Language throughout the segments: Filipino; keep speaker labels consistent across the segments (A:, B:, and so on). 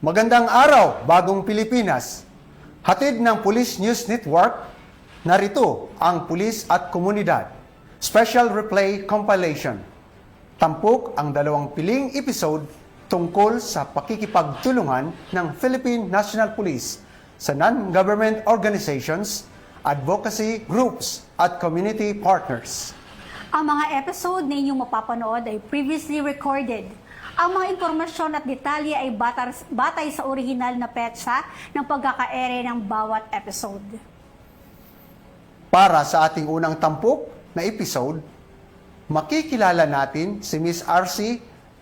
A: Magandang araw, Bagong Pilipinas. Hatid ng Police News Network, narito ang Pulis at Komunidad. Special Replay Compilation. Tampok ang dalawang piling episode tungkol sa pakikipagtulungan ng Philippine National Police sa non-government organizations, advocacy groups at community partners.
B: Ang mga episode na inyong mapapanood ay previously recorded. Ang mga impormasyon at detalye ay batay sa orihinal na petsa ng pagkakaere ng bawat episode.
A: Para sa ating unang tampok na episode, makikilala natin si Ms. RC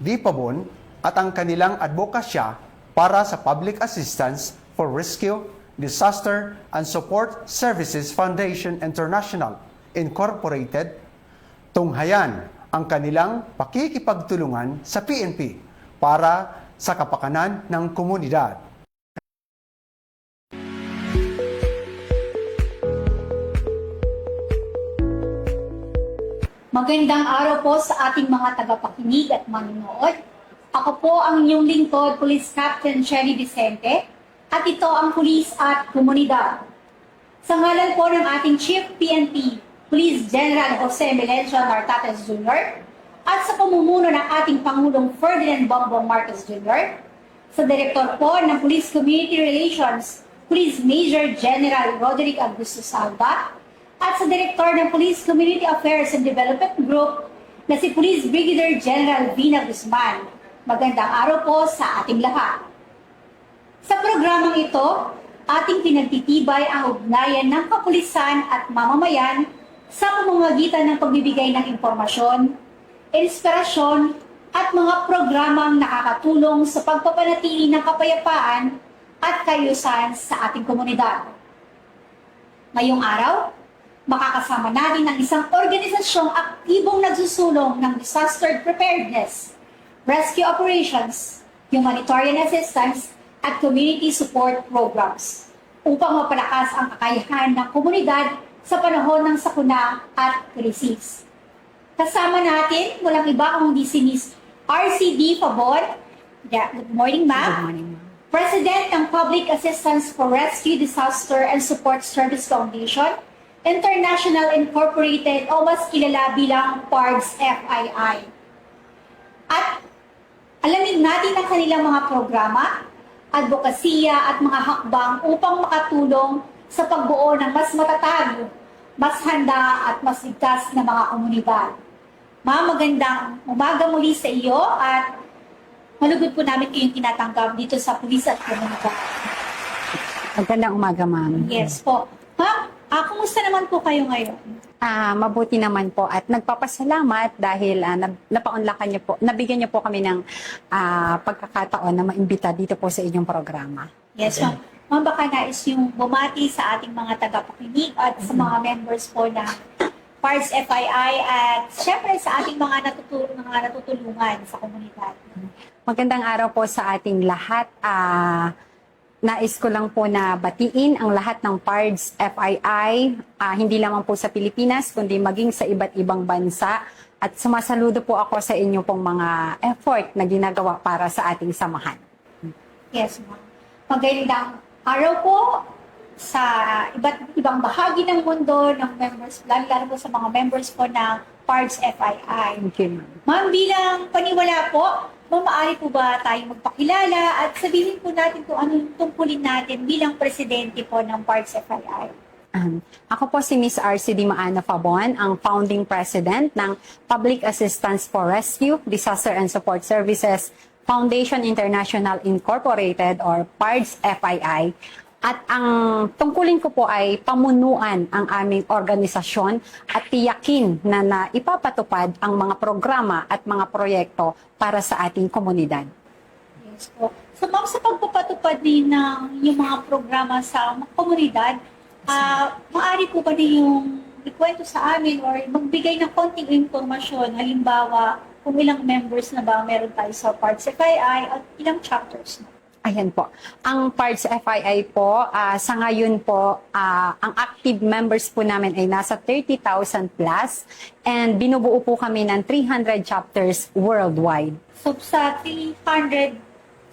A: D. Pabon at ang kanilang advokasya para sa Public Assistance for Rescue, Disaster and Support Services Foundation International, Incorporated, tunghayan ang kanilang pakikipagtulungan sa PNP para sa kapakanan ng komunidad.
B: Magandang araw po sa ating mga tagapakinig at manonood. Ako po ang inyong lingkod, Police Captain Shelly Vicente, at ito ang Pulis at Komunidad. Sa ngalan po ng ating Chief PNP, Police General Jose Melencio Nartates Jr., at sa pamumuno ng ating Pangulong Ferdinand Bongbong Marcos Jr., sa Direktor po ng Police Community Relations, Police Major General Roderick Augusto Salva, at sa Direktor ng Police Community Affairs and Development Group na si Police Brigadier General Vina Guzman. Magandang araw po sa ating lahat. Sa programang ito, ating pinagtitibay ang ugnayan ng kapulisan at mamamayan sa pamamagitan ng pagbibigay ng impormasyon, inspirasyon, at mga programang nakakatulong sa pagpapanatili ng kapayapaan at kaayusan sa ating komunidad. Ngayong araw, makakasama natin ang isang organisasyong aktibong nagsusulong ng disaster preparedness, rescue operations, humanitarian assistance, at community support programs upang mapalakas ang kakayahan ng komunidad sa panahon ng sakuna at krisis. Kasama natin, walang iba kundi si Ms. RCD Pabon. Good morning, ma'am.
C: Good morning, ma'am.
B: President ng Public Assistance for Rescue, Disaster and Support Service Foundation, International Incorporated o mas kilala bilang PARDS FII. At alamin natin ang kanilang mga programa, advokasya at mga hakbang upang makatulong sa pagbuo ng mas matatag, mas handa at mas ligtas na mga komunidad. Ma'am, magandang umaga muli sa iyo at malugod po namin kayong tinatanggap dito sa Pulis at Komunidad.
C: Magandang umaga, ma'am.
B: Yes po. Ma'am, kumusta naman po kayo ngayon?
C: Mabuti naman po at nagpapasalamat dahil napaunlakan niyo po, nabigyan niyo po kami ng pagkakataon na maimbita dito po sa inyong programa.
B: Yes, ma'am. Ma'am, baka nais yung bumati sa ating mga tagapakinig at sa mga members po ng PARDS FII at syempre sa ating mga natutulungan sa komunidad.
C: Magandang araw po sa ating lahat. Nais ko lang po na batiin ang lahat ng PARDS FII, hindi lamang po sa Pilipinas, kundi maging sa iba't ibang bansa. At sumasaludo po ako sa inyo pong mga effort na ginagawa para sa ating samahan.
B: Yes, ma'am. Magandang araw po sa iba't ibang bahagi ng mundo ng members, lalo po sa mga members po ng PARDS FII.
C: Thank you, ma'am.
B: Ma'am, bilang paniwala po, maaari po ba tayong magpakilala at sabihin po natin kung anong tungkulin natin bilang presidente po ng PARDS FII?
C: Ako po si Ms. RCD Maana Pabon, ang founding president ng Public Assistance for Rescue, Disaster and Support Services Foundation International Incorporated or PARDS FII. At ang tungkulin ko po ay pamunuan ang aming organisasyon at tiyakin na ipapatupad ang mga programa at mga proyekto para sa ating komunidad.
B: Yes po. So ma'am, sa pagpapatupad din ng yung mga programa sa komunidad, maaari po ba din yung ikwento sa amin or magbigay ng konting impormasyon, halimbawa kung ilang members na ba meron tayo sa PARDS FII at ilang chapters na?
C: Ayan po. Ang PARDS FII po, sa ngayon po, ang active members po namin ay nasa 30,000 plus and binubuo po kami ng 300 chapters worldwide.
B: So sa 300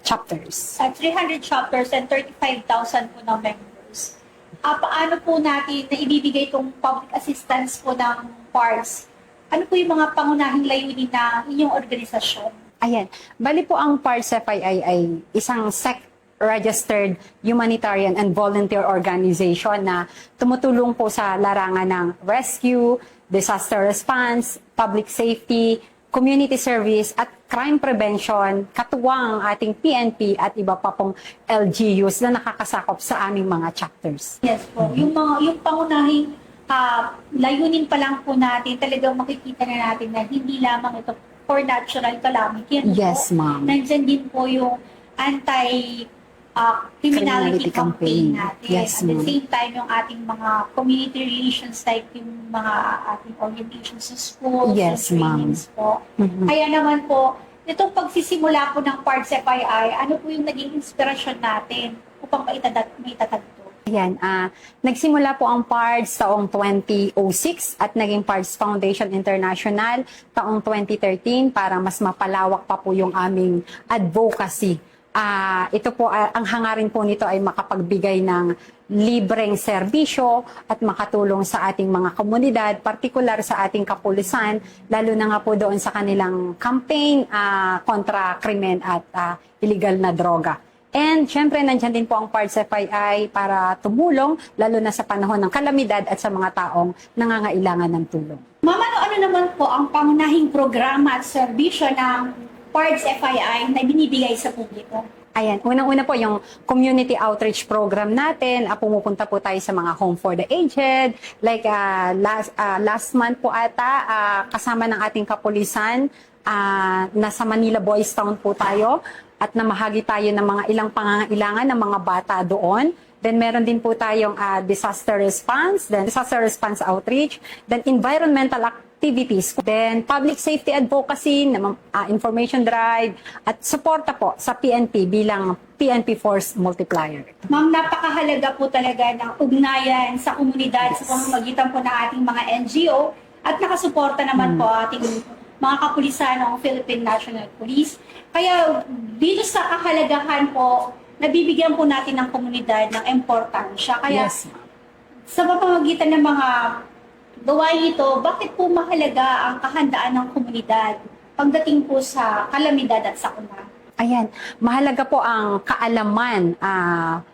C: chapters.
B: 300 chapters and 35,000 po na members. Paano po natin na ibibigay itong public assistance po ng PARS? Ano po yung mga pangunahing layunin ng inyong organisasyon?
C: Ayan. Bali po ang PARS FII ay isang SEC-registered humanitarian and volunteer organization na tumutulong po sa larangan ng rescue, disaster response, public safety, community service at crime prevention, katuwang ang ating PNP at iba pa pong LGUs na nakakasakop sa aming mga chapters.
B: Yes po. Yung pangunahing layunin pa lang po natin, talagang makikita na natin na hindi lamang ito for natural calamity.
C: Yes, ma'am.
B: Nandyan din po yung anti-criminality campaign natin.
C: Yes,
B: At the
C: ma'am.
B: same time, yung ating mga community relations like yung mga ating orientations sa schools,
C: Yes,
B: yung trainings po.
C: Mhm.
B: Kaya naman po, itong pagsisimula po ng PARS FII, ano po yung naging inspirasyon natin upang maitatag to?
C: Ayan, nagsimula po ang PARS taong 2006 at naging PARS Foundation International taong 2013 para mas mapalawak pa po yung aming advocacy. Ito po, ang hangarin po nito ay makapagbigay ng libreng serbisyo at makatulong sa ating mga komunidad, partikular sa ating kapulisan, lalo na nga po doon sa kanilang campaign kontra krimen at illegal na droga. And syempre, nandyan din po ang PARS FII para tumulong, lalo na sa panahon ng kalamidad at sa mga taong nangangailangan ng tulong.
B: Ma'am, ano naman po ang pangunahing programa at serbisyo ng PARS FII na binibigay sa publiko?
C: Ayan, unang-una po yung community outreach program natin. Pumupunta po tayo sa mga home for the aged. Like last month po ata, kasama ng ating kapulisan, nasa Manila Boys Town po tayo at namahagi tayo ng mga ilang pangangailangan ng mga bata doon. Then meron din po tayong disaster response outreach, then environmental activities, then public safety advocacy, information drive, at suporta po sa PNP bilang PNP Force Multiplier.
B: Ma'am, napakahalaga po talaga ng ugnayan sa komunidad sa pamamagitan po ng ating mga NGO at nakasuporta naman po ating mga kapulisan ng Philippine National Police. Kaya dito sa kahalagahan po, nabibigyan po natin ng komunidad ng importansya. Kaya
C: Yes, ma'am.
B: sa pamamagitan ng mga gawain ito, bakit po mahalaga ang kahandaan ng komunidad pagdating po sa kalamidad at sakuna?
C: Ayan, mahalaga po ang kaalaman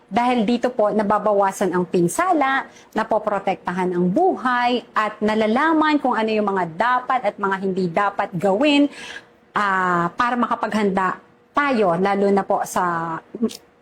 C: dahil dito po nababawasan ang pinsala, napoprotektahan ang buhay at nalalaman kung ano yung mga dapat at mga hindi dapat gawin para makapaghanda tayo, lalo na po sa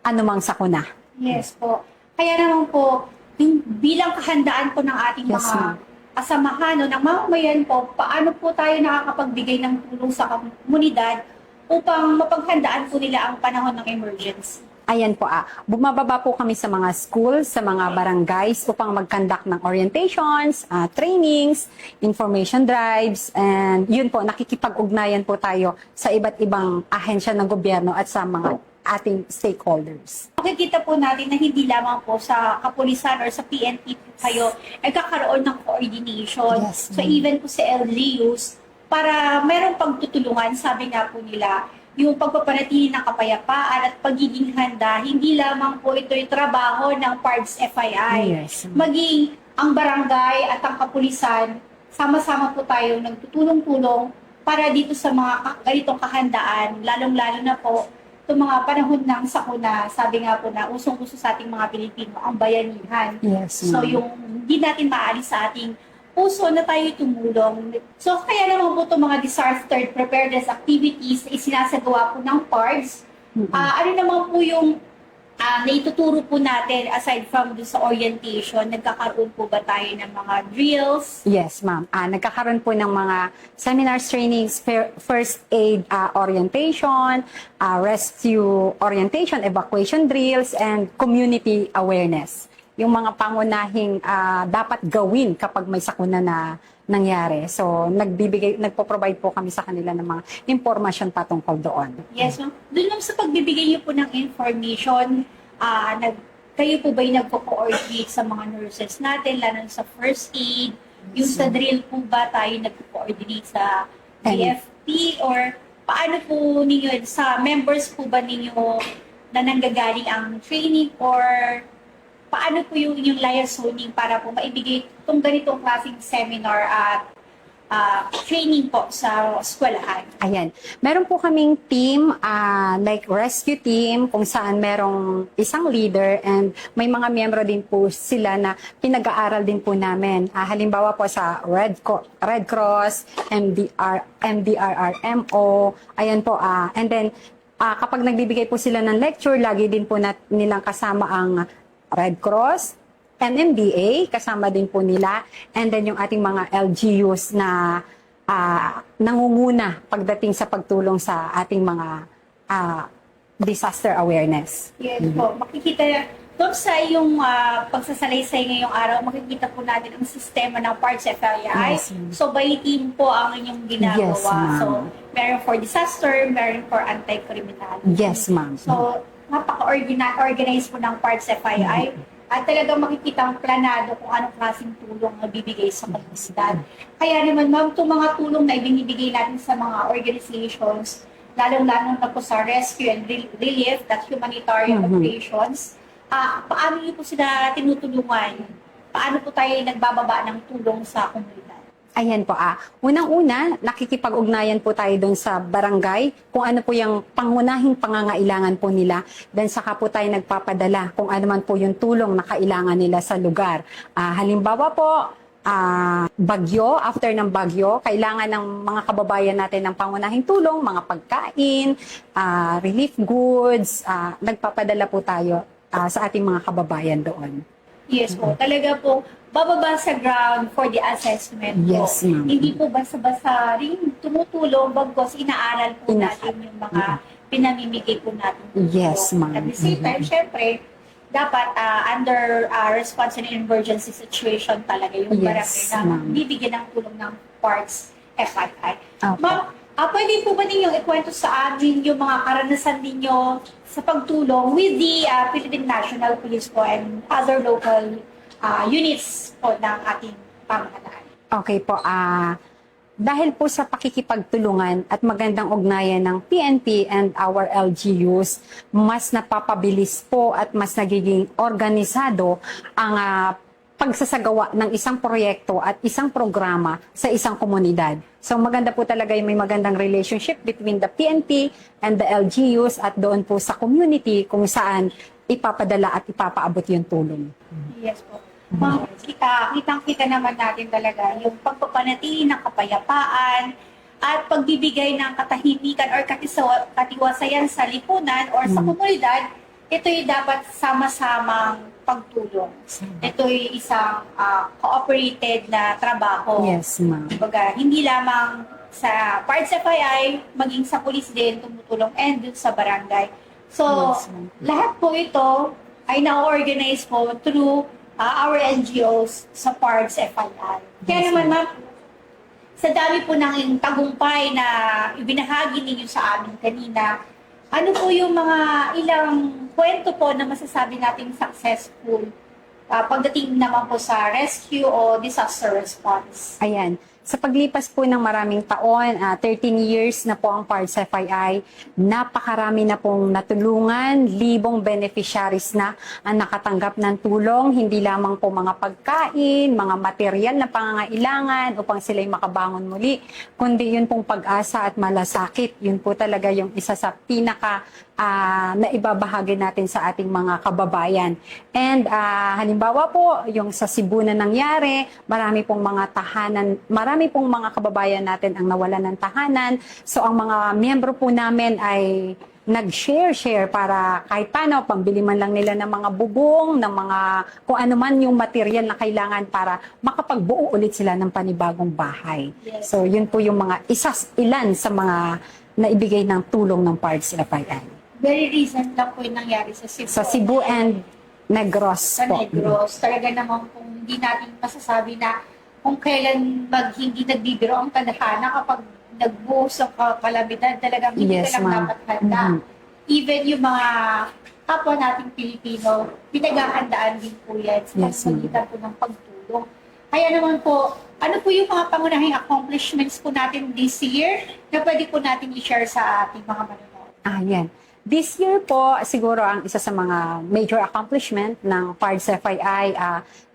C: anumang sakuna.
B: Yes po. Kaya naman po, yung bilang kahandaan po ng ating
C: Yes,
B: mga
C: ma'am.
B: kasamahan ng mamamayan po, paano po tayo nakakapagbigay ng tulong sa komunidad upang mapaghandaan po nila ang panahon ng emergency?
C: Ayan po, bumababa po kami sa mga schools, sa mga barangays upang mag-conduct ng orientations, trainings, information drives, and yun po, nakikipag-ugnayan po tayo sa iba't ibang ahensya ng gobyerno at sa mga ating stakeholders.
B: Makikita po natin na hindi lamang po sa kapulisan or sa PNP po kayo nagkakaroon ng coordination.
C: Yes,
B: So even po sa LGUs, para merong pagtutulungan, sabi nga po nila, yung pagpapanatili ng kapayapaan at pagiging handa, hindi lamang po ito'y trabaho ng PARS FII.
C: Yes.
B: Maging ang barangay at ang kapulisan, sama-sama po tayo nagtutulong-tulong para dito sa mga ganitong kahandaan, lalong-lalo na po itong mga panahon ng sakuna, sabi nga po na usong-uso sa ating mga Pilipino, ang bayanihan.
C: Yes,
B: So
C: ma'am.
B: yung hindi natin maalis sa ating puso na tayo tumulong. So kaya naman po itong mga disaster preparedness activities na isinasagawa po ng PARS. Ano naman po yung naituturo po natin aside from sa orientation, nagkakaroon po ba tayo ng mga drills?
C: Yes, ma'am. Nagkakaroon po ng mga seminars, trainings, first aid orientation, rescue orientation, evacuation drills, and community awareness. Yung mga pangunahing dapat gawin kapag may sakuna na nangyari. So, nagpo-provide po kami sa kanila ng mga impormasyon patungkol doon.
B: Yes, ma'am. Doon lang sa pagbibigay niyo po ng information, kayo po ba yung nagpo-coordinate sa mga nurses natin, lalo sa first aid? Yung sa drill po ba tayo nagpo-coordinate sa AFP or paano po ninyo, sa members po ba ninyo na nanggagaling ang training, or paano po yung inyong liaisooning para po maibigay itong ganitong klaseng seminar at training po sa eskwelahan?
C: Ayan. Meron po kaming team, like rescue team, kung saan merong isang leader and may mga miyembro din po sila na pinag-aaral din po namin. Halimbawa po sa Red Cross, MDRRMO, ayan po. And then, kapag nagbibigay po sila ng lecture, lagi din po nilang kasama ang Red Cross, NMDA, kasama din po nila, and then yung ating mga LGUs na nangunguna pagdating sa pagtulong sa ating mga disaster awareness.
B: Yes po. Makikita doon sa iyong pagsasalaysay ngayong araw, makikita po natin ang sistema ng Parts FLI.
C: Yes, ma'am.
B: So, by team po ang inyong ginagawa.
C: Yes, ma'am.
B: So, meron for disaster, meron for anti-criminality.
C: Yes, ma'am.
B: So, napaka-organize po ng Parts FII. At talagang makikita ang planado kung anong klaseng tulong na bibigay sa komunidad. Kaya naman, ma'am, itong mga tulong na ibinibigay natin sa mga organizations, lalong-lalo na po sa rescue and relief, that humanitarian operations, paano niyo po sila tinutulungan? Paano po tayo nagbababa ng tulong sa komunidad?
C: Ayan po. Unang-una, nakikipag-ugnayan po tayo doon sa barangay kung ano po yung pangunahing pangangailangan po nila. Then saka po tayo nagpapadala kung ano man po yung tulong na kailangan nila sa lugar. Halimbawa po, bagyo, after ng bagyo, kailangan ng mga kababayan natin ng pangunahing tulong, mga pagkain, relief goods, nagpapadala po tayo sa ating mga kababayan doon.
B: Yes po. Talaga po, bababa sa ground for the assessment po.
C: Yes, ma'am.
B: Hindi po basta-basta rin tumutulong, bagkos inaaral po natin yung mga pinamimigay po natin.
C: Yes, ma'am.
B: At the same time, syempre, dapat under response and emergency situation talaga yung
C: Yes,
B: barangay na
C: ma'am.
B: bibigyan ng tulong ng Parts FII.
C: Opo.
B: Ma'am, pwede po ba ninyong ikwento sa amin yung mga karanasan ninyo sa pagtulong with the Philippine National Police po and other local units po ng ating pamahalaan?
C: Okay po. Dahil po sa pakikipagtulungan at magandang ugnayan ng PNP and our LGUs, mas napapabilis po at mas nagiging organisado ang pagsasagawa ng isang proyekto at isang programa sa isang komunidad. So maganda po talaga yung may magandang relationship between the PNP and the LGUs at doon po sa community kung saan ipapadala at ipapaabot yung tulong.
B: Yes po. Ma'am, kitang-kita naman natin talaga yung pagpapanatili ng kapayapaan at pagbibigay ng katahimikan or katiwasayan sa lipunan or sa komunidad. Ito'y dapat sama-samang pagtulong. Ito'y isang cooperated na trabaho.
C: Yes, ma'am.
B: Kumbaga, hindi lamang sa Parts FII, maging sa police din tumutulong and dun sa barangay. So,
C: Yes, ma'am.
B: lahat po ito ay na-organize po through our NGOs sa Parts FII. Kaya naman, ma'am, sa dami po ng tagumpay na ibinahagi ninyo sa amin kanina, ano po yung mga ilang kwento po na masasabi nating successful pagdating naman po sa rescue o disaster response?
C: Ayan. Sa paglipas po ng maraming taon, 13 years na po ang Parts FII, napakarami na pong natulungan, libong beneficiaries na ang nakatanggap ng tulong, hindi lamang po mga pagkain, mga material na pangangailangan upang sila'y makabangon muli, kundi yun pong pag-asa at malasakit. Yun po talaga yung isa sa pinaka na ibabahagi natin sa ating mga kababayan. And halimbawa po, yung sa Cebu na nangyari, marami pong mga kababayan natin ang nawalan ng tahanan. So ang mga miyembro po namin ay nag-share para kahit paano, pambili man lang nila ng mga bubong, ng mga kung ano man yung material na kailangan para makapagbuo ulit sila ng panibagong bahay.
B: Yes.
C: So yun po yung mga ilan sa mga naibigay ng tulong ng Parts FII.
B: Very recent lang po yung nangyari sa Cebu.
C: Sa Cebu and Negros
B: sa
C: po.
B: Negros. Talaga naman kung hindi natin masasabi na kung kailan hindi nagbibiro ang tadhana kapag nagbuhos ang kalamidad, talagang hindi
C: Yes,
B: ka lang
C: ma'am.
B: dapat handa. Even yung mga kapwa nating Pilipino, pinaghahandaan din po yan sa
C: Yes, ma'am.
B: pagpagitan po ng pagtulong. Kaya naman po, ano po yung mga pangunahing accomplishments po natin this year na pwede po natin i-share sa ating mga manonood?
C: Yan. This year po, siguro ang isa sa mga major accomplishment ng PARDS FII,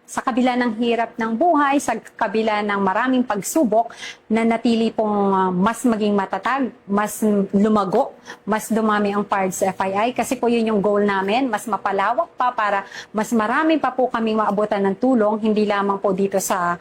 C: sa kabila ng hirap ng buhay, sa kabila ng maraming pagsubok, na natili pong mas maging matatag, mas lumago, mas dumami ang PARDS FII. Kasi po yun yung goal namin, mas mapalawak pa para mas marami pa po kaming maabutan ng tulong, hindi lamang po dito sa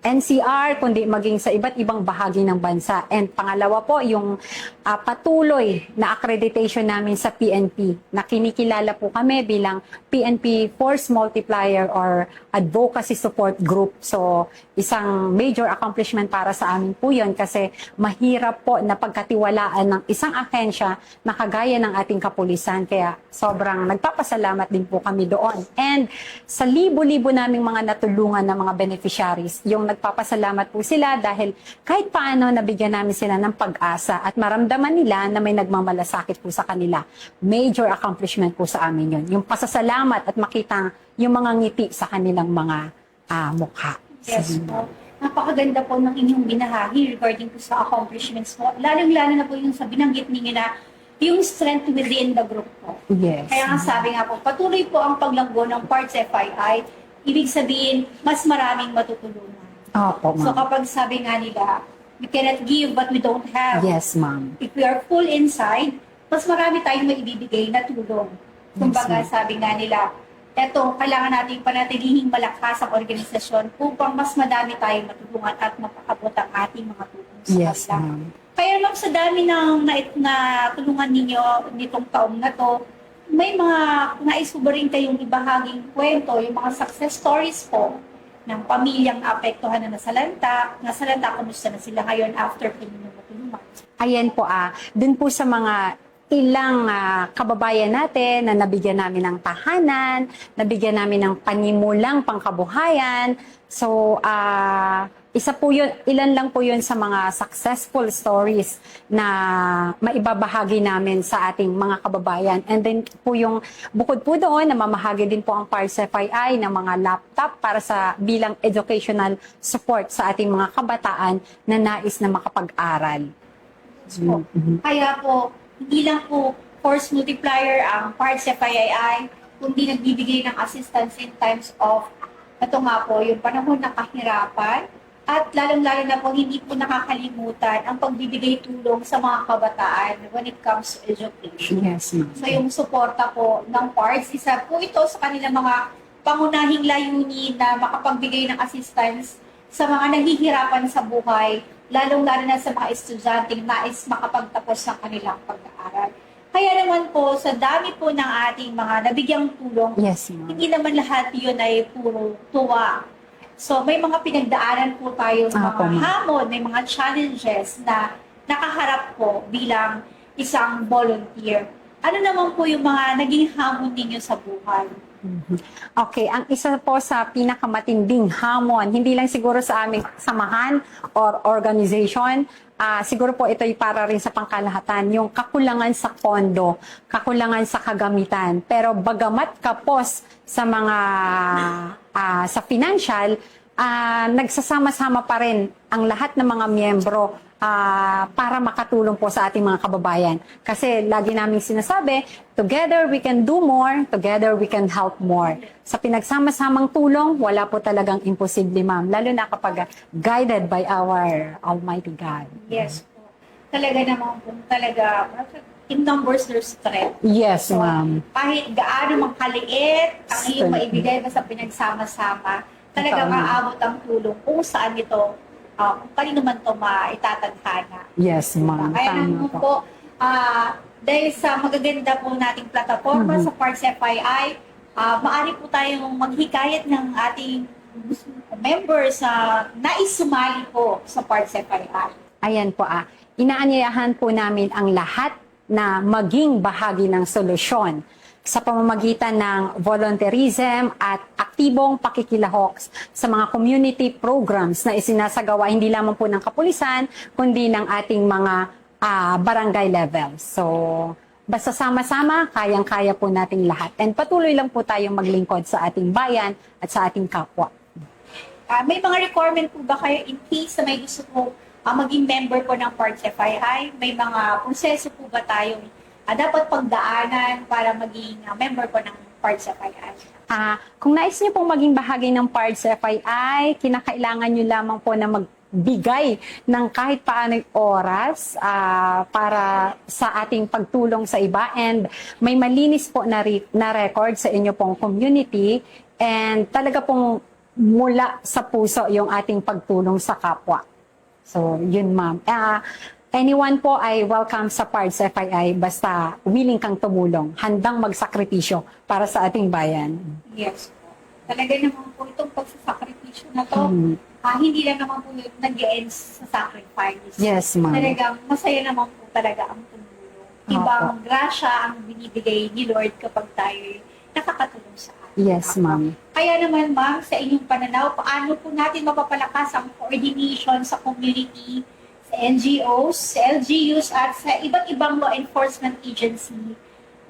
C: NCR, kundi maging sa iba't ibang bahagi ng bansa. And pangalawa po, yung patuloy na accreditation namin sa PNP, na kinikilala po kami bilang PNP Force Multiplier or Advocacy Support Group. So, isang major accomplishment para sa amin po yun kasi mahirap po na pagkatiwalaan ng isang ahensya na kagaya ng ating kapulisan. Kaya sobrang nagpapasalamat din po kami doon. And sa libo-libo naming mga natulungan ng mga beneficiaries, yung nagpapasalamat po sila dahil kahit paano nabigyan namin sila ng pag-asa at maramdaman nila na may nagmamalasakit po sa kanila. Major accomplishment po sa amin yun. Yung pasasalamat at makita yung mga ngiti sa kanilang mga mukha.
B: Yes po. Napakaganda po ng inyong binahahi regarding po sa accomplishments po. Lalong-lalo na po yung sa binanggit ninyo na yung strength within the group po.
C: Yes.
B: Kaya nga sabi nga po, patuloy po ang paglanggo ng PARDS FII. Ibig sabihin, mas maraming matutulungan.
C: Opo,
B: So
C: ma'am.
B: kapag sabi nga nila, we cannot give what we don't have.
C: Yes, ma'am.
B: If we are full inside, mas marami tayong maibibigay na tulong. Kumbaga,
C: Yes,
B: sabi nga nila, eto, kailangan natin panatilihing malakas ang organisasyon upang mas madami tayong matulungan at mapakabot ang ating mga tulong sa
C: Yes,
B: kanila.
C: ma'am.
B: Kaya lang sa dami ng na tulungan ninyo nitong taong na to, may mga nais ko ba rin kayong ibahaging kwento, yung mga success stories po ng pamilyang apektuhan na nasalanta, kumusta na sila ngayon after pininong matulungan?
C: Ayan po, dun po sa mga ilang kababayan natin na nabigyan namin ng tahanan, nabigyan namin ng panimulang pangkabuhayan. So, isa po yun, ilan lang po yun sa mga successful stories na maibabahagi namin sa ating mga kababayan. And then po yung bukod po doon, namamahagi din po ang PARDS FII ng mga laptop para sa bilang educational support sa ating mga kabataan na nais na makapag-aral.
B: Po. Kaya po, hindi lang po force multiplier ang PARDS FII, kundi nagbibigay ng assistance in times of, ito nga po, yung panahon ng kahirapan, at lalong-lalo na po, hindi po nakakalimutan ang pagbibigay tulong sa mga kabataan when it comes to education.
C: Yes, ma'am.
B: So yung suporta po ng PARDS, isa po ito sa kanilang mga pangunahing layunin na makapagbigay ng assistance sa mga naghihirapan sa buhay, lalong-lalo na sa mga estudyanteng nais makapagtapos ng kanilang pag-aaral. Kaya naman po, sa dami po ng ating mga nabigyang tulong,
C: Yes, ma'am.
B: hindi naman lahat yun ay puro tuwa. So may mga pinagdaanan po tayo, mga
C: Apo, ma'am.
B: hamon, may mga challenges na nakaharap po bilang isang volunteer. Ano naman po yung mga naging hamon ninyo sa buhay?
C: Okay, ang isa po sa pinakamatinding hamon, hindi lang siguro sa aming samahan or organization, siguro po ito ay para rin sa pangkalahatan, yung kakulangan sa pondo, kakulangan sa kagamitan. Pero bagamat kapos sa mga sa financial, nagsasama-sama pa rin ang lahat ng mga miyembro para makatulong po sa ating mga kababayan. Kasi lagi namin sinasabi, together we can do more, together we can help more. Sa pinagsama-samang tulong, wala po talagang imposible, ma'am. Lalo na kapag guided by our Almighty God.
B: Yes po. Talaga naman po, talaga, in numbers there's strength.
C: Yes,
B: So,
C: ma'am.
B: kahit gaano mang kaliit ang iyong
C: Strength.
B: maibigay basta pinagsama-sama, talaga
C: Totoo, ma'am.
B: maabot ang tulong kung saan ito, kung kanino man ito maitatadhana.
C: Yes, ma'am.
B: Kaya
C: Tama
B: naman
C: po.
B: po, dahil sa magaganda po nating plataforma sa PARDS FII, maaari po tayong maghikayat ng ating members na nais sumali po sa PARDS FII.
C: Ayan po inaanyayahan po namin ang lahat na maging bahagi ng solusyon sa pamamagitan ng volunteerism at aktibong pakikilahok sa mga community programs na isinasagawa hindi lamang po ng kapulisan, kundi ng ating mga barangay level. So, basta sama-sama, kayang-kaya po nating lahat. And patuloy lang po tayong maglingkod sa ating bayan at sa ating kapwa.
B: may mga requirement po ba kayo in case na may gusto po maging member po ng Parts FII? May mga proseso po ba tayong dapat pagdaanan para maging member po ng Parts FII?
C: Kung nais niyo pong maging bahagi ng Parts FII, kinakailangan niyo lamang po na magbigay ng kahit paano'y oras para sa ating pagtulong sa iba, and may malinis po na record sa inyo pong community, and talaga pong mula sa puso yung ating pagtulong sa kapwa. So, yun ma'am. Anyone po ay welcome sa Parts FII basta willing kang tumulong, handang magsakripisyo para sa ating bayan.
B: Yes po. Talaga naman po itong pagsasakripisyo na to, hindi lang naman po nag-end sa sacrifice.
C: Yes, ma'am.
B: Talagang masaya naman po talaga ang tumulong. Ibang grasya ang binibigay ni Lord kapag tayo nakakatulong sa atin.
C: Yes, ma'am.
B: Kaya naman, ma'am, sa inyong pananaw, paano po natin mapapalakas ang coordination sa community, sa NGOs, sa LGUs, at sa iba't ibang law enforcement agency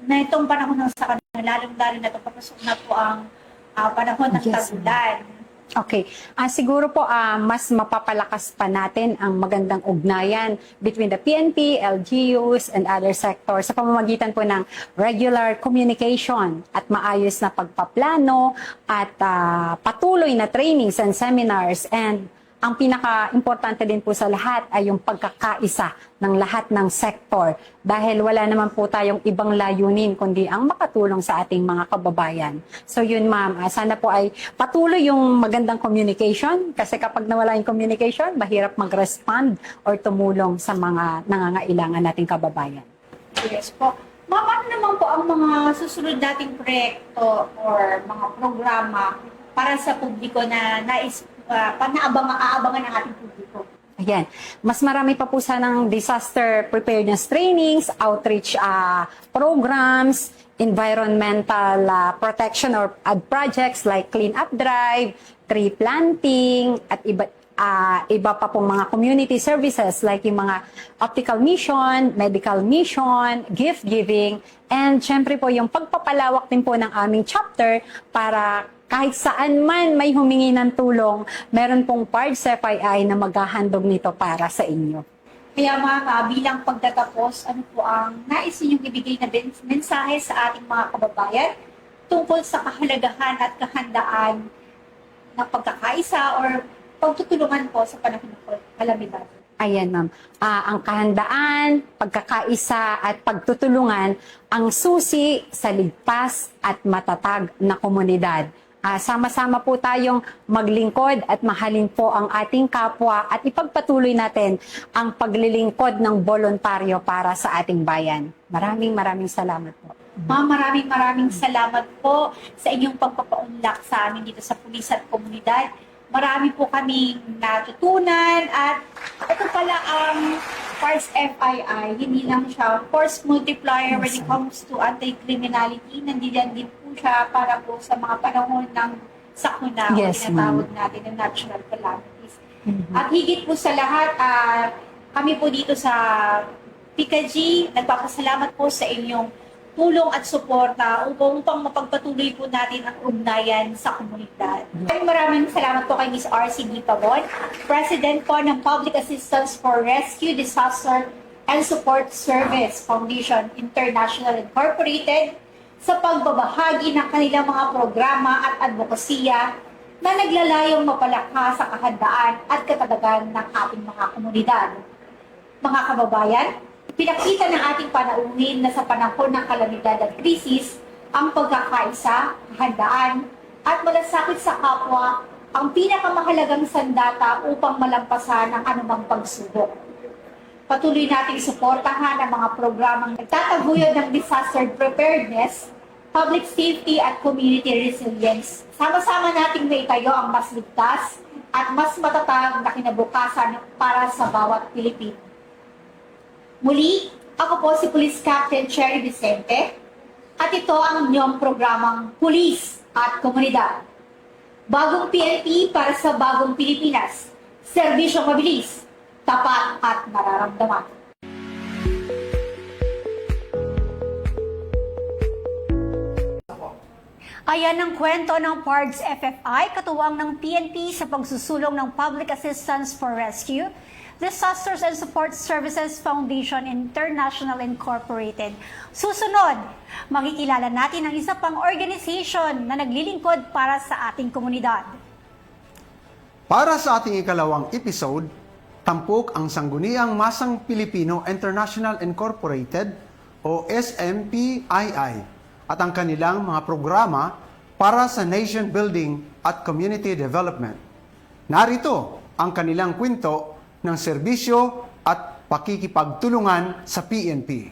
B: na itong panahon ng sakuna, lalong-lalo na ito, papasok na po ang panahon ng tagulan.
C: Okay. Siguro po mas mapapalakas pa natin ang magandang ugnayan between the PNP, LGUs, and other sectors sa pamamagitan po ng regular communication at maayos na pagpaplano at patuloy na trainings and seminars, and ang pinaka-importante din po sa lahat ay yung pagkakaisa ng lahat ng sektor, dahil wala naman po tayong ibang layunin kundi ang makatulong sa ating mga kababayan. So yun ma'am, sana po ay patuloy yung magandang communication, kasi kapag nawala yung communication, mahirap mag-respond or tumulong sa mga nangangailangan nating kababayan.
B: Yes po. Ma'am, ano naman po ang mga susunod nating proyekto or mga programa para sa publiko na aabangan ng ating publiko?
C: Ayan. Mas marami pa po sanang disaster preparedness trainings, outreach programs, environmental protection or projects like clean up drive, tree planting, at iba pa pong mga community services like yung mga optical mission, medical mission, gift giving, and syempre po yung pagpapalawak din po ng aming chapter para kahit saan man may humingi ng tulong, meron pong Parts FII na maghahandog nito para sa inyo.
B: Kaya mga bilang pagtatapos, ano po ang nais ninyong ibigay na mensahe sa ating mga kababayan tungkol sa kahalagahan at kahandaan ng pagkakaisa or pagtutulungan po sa panahon ng kalamidad?
C: Ayan, ma'am. Ang kahandaan, pagkakaisa at pagtutulungan ang susi sa ligtas at matatag na komunidad. Sama-sama po tayong maglingkod at mahalin po ang ating kapwa at ipagpatuloy natin ang paglilingkod ng voluntaryo para sa ating bayan. Maraming salamat po.
B: Ma'am, maraming salamat po sa inyong pagpapaunlak sa amin dito sa Pulis at Komunidad. Marami po kaming natutunan at ito pala ang Parts FII, hindi lang siya force multiplier when it comes to anti-criminality. Nandiyan din po siya para po sa mga panahon ng sakuna o tinatawag natin ng natural calamities. At higit po sa lahat, kami po dito sa PICAG, nagpapasalamat po sa inyong tulong at suporta upang mapagpatuloy po natin ang ugnayan sa komunidad. Maraming salamat po kay Ms. R.C. Pabon, President po ng Public Assistance for Rescue, Disaster, and Support Service Foundation International Incorporated, sa pagbabahagi ng kanilang mga programa at advokasya na naglalayong mapalakas sa kahandaan at katatagan ng ating mga komunidad. Mga kababayan, pinakita ng ating panauhin na sa panahon ng kalamidad at krisis, ang pagkakaisa, kahandaan, at malasakit sa kapwa ang pinakamahalagang sandata upang malampasan ang anumang pagsubok. Patuloy nating suportahan ang mga programang nagtataguyod ng disaster preparedness, public safety at community resilience. Sama-sama nating maitayo ang mas ligtas at mas matatag na kinabukasan para sa bawat Pilipino. Muli, ako po si Police Captain Cherry Vicente at ito ang inyong programang Pulis at Komunidad. Bagong PNP para sa bagong Pilipinas. Serbisyong mabilis, tapat at mararamdaman. Ayan ang kwento ng PARDS FFI, katuwang ng PNP sa pagsusulong ng Public Assistance for Rescue, Disasters and Support Services Foundation International Incorporated. Susunod, makikilala natin ang isa pang organization na naglilingkod para sa ating komunidad.
A: Para sa ating ikalawang episode, tampok ang Sangguniang Masang Pilipino International Incorporated o SMPII at ang kanilang mga programa para sa nation building at community development. Narito ang kanilang kwento ng serbisyo at pakikipagtulungan sa PNP.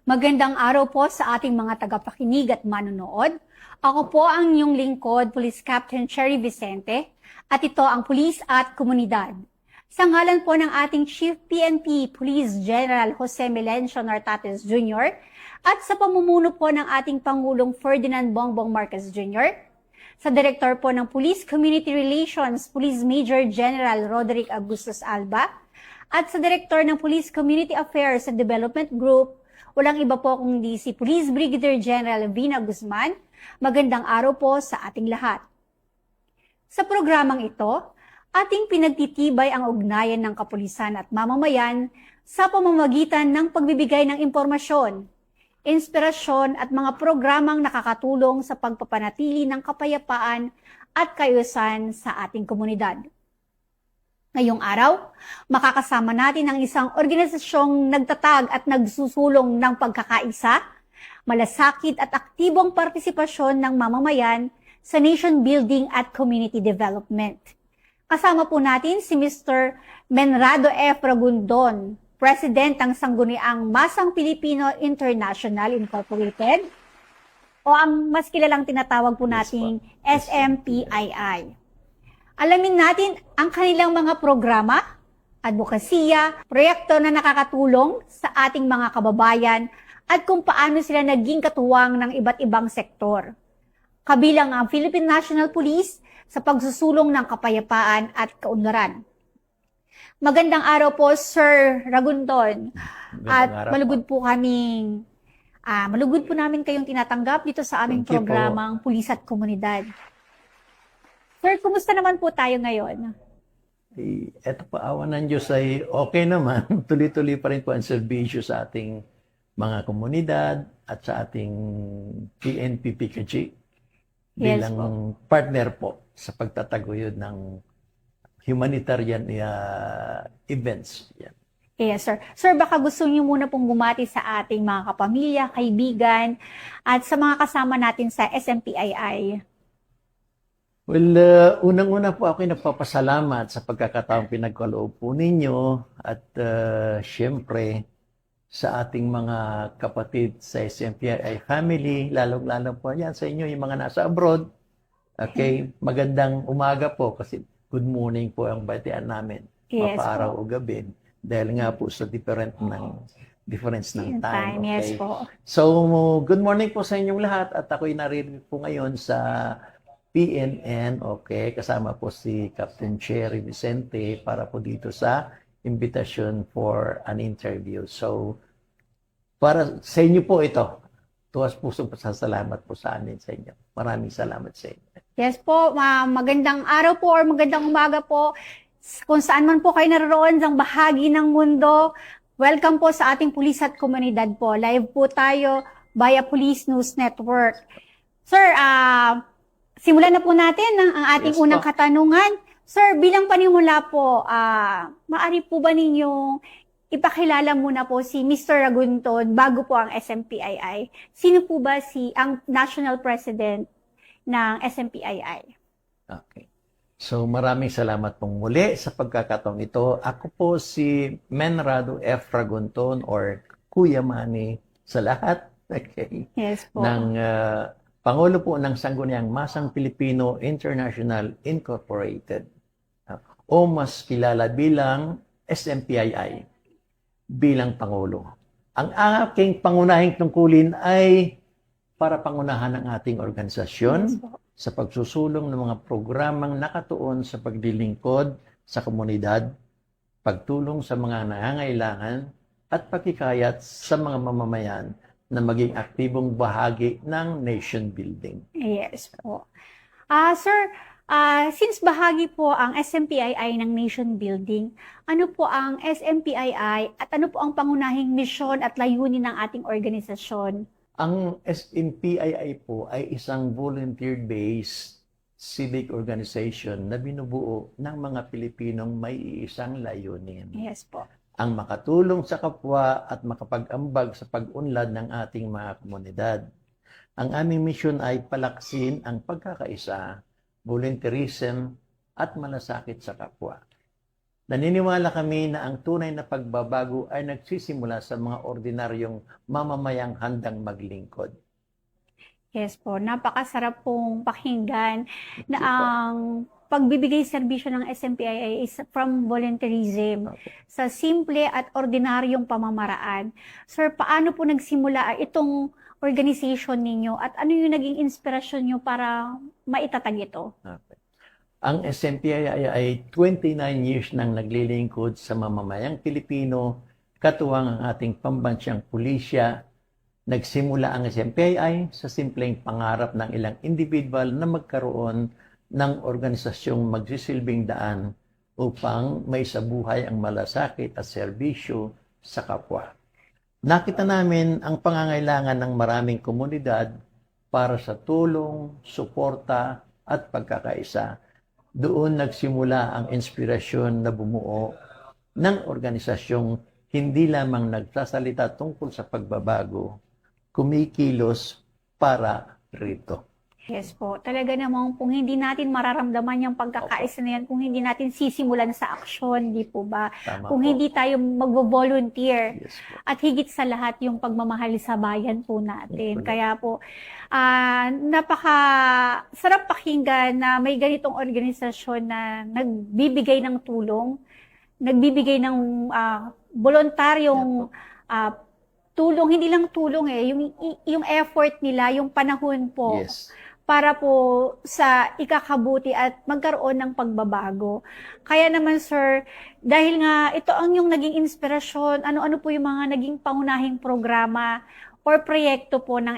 B: Magandang araw po sa ating mga tagapakinig at manonood. Ako po ang inyong lingkod, Police Captain Cherry Vicente, at ito ang Pulis at Komunidad. Sa ngalan po ng ating Chief PNP Police General Jose Melencio Nartates Jr. at sa pamumuno po ng ating Pangulong Ferdinand Bongbong Marcos Jr., sa Director po ng Police Community Relations, Police Major General Roderick Augustus Alba, at sa Director ng Police Community Affairs and Development Group, walang iba po kundi si Police Brigadier General Vina Guzman. Magandang araw po sa ating lahat. Sa programang ito, ating pinagtitibay ang ugnayan ng kapulisan at mamamayan sa pamamagitan ng pagbibigay ng impormasyon, inspirasyon at mga programang nakakatulong sa pagpapanatili ng kapayapaan at kaayusan sa ating komunidad. Ngayong araw, makakasama natin ang isang organisasyong nagtatag at nagsusulong ng pagkakaisa, malasakit at aktibong partisipasyon ng mamamayan sa nation building at community development. Kasama po natin si Mr. Menrado F. Ragundon, President ng Sangguniang Masang Pilipino International Incorporated, o ang mas kilalang tinatawag po nating SMPII. Alamin natin ang kanilang mga programa, advokasya, proyekto na nakakatulong sa ating mga kababayan at kung paano sila naging katuwang ng iba't ibang sektor. Kabilang ang Philippine National Police sa pagsusulong ng kapayapaan at kaunlaran. Magandang araw po, Sir Ragundon. At malugod po namin kayong tinatanggap dito sa aming programang Pulis at Komunidad. Sir, kumusta naman po tayo ngayon?
D: Eto pa, awan ng Diyos ay okay naman. Tuloy-tuloy pa rin po ang serbisyo sa ating mga komunidad at sa ating PNP-PKG bilang partner po sa pagtataguyod ng humanitarian events. Yan.
B: Yes, sir. Sir, baka gusto niyo muna pong bumati sa ating mga kapamilya, kaibigan, at sa mga kasama natin sa SMPII.
D: Well, unang-una po ako nagpapasalamat sa pagkakataong pinagkaloob po ninyo at syempre sa ating mga kapatid sa SMPII family, lalong-lalo po yan sa inyo, yung mga nasa abroad. Okay, magandang umaga po kasi good morning po ang batian namin.
B: Yes,
D: mapaaraw o gabi dahil nga po sa difference ng time. Okay?
B: Yes po.
D: So, good morning po sa inyong lahat at ako'y naririnig po ngayon sa PNN, okay, kasama po si Captain Cherry Vicente para po dito sa invitation for an interview. So, para sa inyo po ito, tuwas puso pasasalamat po sa amin sa inyo. Maraming salamat sa inyo.
B: Yes po, magandang araw po or magandang umaga po. Kung saan man po kayo naroon sa bahagi ng mundo, welcome po sa ating Pulis at Komunidad po. Live po tayo via Police News Network. Sir, simulan na po natin ang ating unang katanungan. Sir, bilang panimula po, maaari po ba ninyong ipakilala muna po si Mr. Ragundon bago po ang SMPII? Sino po ba ang National President ng SMPII?
D: Okay. So maraming salamat pong muli sa pagkakataong ito. Ako po si Menrado F. Ragundon or Kuya Manny sa lahat. Okay.
B: Yes po.
D: Ng Pangulo po ng Sangguniang Masang Pilipino International Incorporated o mas kilala bilang SMPII bilang Pangulo. Ang aking pangunahing tungkulin ay para pangunahan ang ating organisasyon sa pagsusulong ng mga programang nakatuon sa paglilingkod sa komunidad, pagtulong sa mga nangangailangan, at pakikayat sa mga mamamayan na maging aktibong bahagi ng nation building.
E: Yes po. Sir, since bahagi po ang SMPII ng nation building, ano po ang SMPII at ano po ang pangunahing misyon at layunin ng ating organisasyon?
D: Ang SMPII po ay isang volunteer-based civic organization na binubuo ng mga Pilipinong may iisang layunin.
E: Yes po.
D: Ang makatulong sa kapwa at makapag-ambag sa pag-unlad ng ating mga komunidad. Ang aming misyon ay palaksin ang pagkakaisa, volunteerism, at malasakit sa kapwa. Naniniwala kami na ang tunay na pagbabago ay nagsisimula sa mga ordinaryong mamamayang handang maglingkod.
E: Yes po, napakasarap pong pakinggan na
D: Ito po.
E: ang pagbibigay serbisyo ng SMPII is from volunteerism sa simple at ordinaryong pamamaraan. Sir, paano po nagsimula itong organization ninyo at ano yung naging inspirasyon nyo para maitatag ito?
D: Okay. Ang SMPII ay 29 years nang naglilingkod sa mamamayang Pilipino, katuwang ang ating pambansyang pulisya. Nagsimula ang SMPII sa simpleng pangarap ng ilang individual na magkaroon ng organisasyong magsisilbing daan upang may sabuhay ang malasakit at serbisyo sa kapwa. Nakita namin ang pangangailangan ng maraming komunidad para sa tulong, suporta at pagkakaisa. Doon nagsimula ang inspirasyon na bumuo ng organisasyong hindi lamang nagsasalita tungkol sa pagbabago, kumikilos para rito.
E: Yes po, talaga namang kung hindi natin mararamdaman yung pagkakaisa na yan, kung hindi natin sisimulan sa aksyon, di po ba?
D: Tama
E: Kung
D: po.
E: hindi tayo magvo-volunteer,
D: Yes po.
E: at higit sa lahat yung pagmamahal sa bayan po natin.
D: Yes po.
E: Kaya po, napaka sarap pakinggan na may ganitong organisasyon na nagbibigay ng tulong, nagbibigay ng voluntaryong tulong, hindi lang tulong yung effort nila, yung panahon po
D: Yes.
E: para po sa ikakabuti at magkaroon ng pagbabago. Kaya naman sir, dahil nga ito ang yung naging inspirasyon, ano-ano po yung mga naging pangunahing programa or proyekto po ng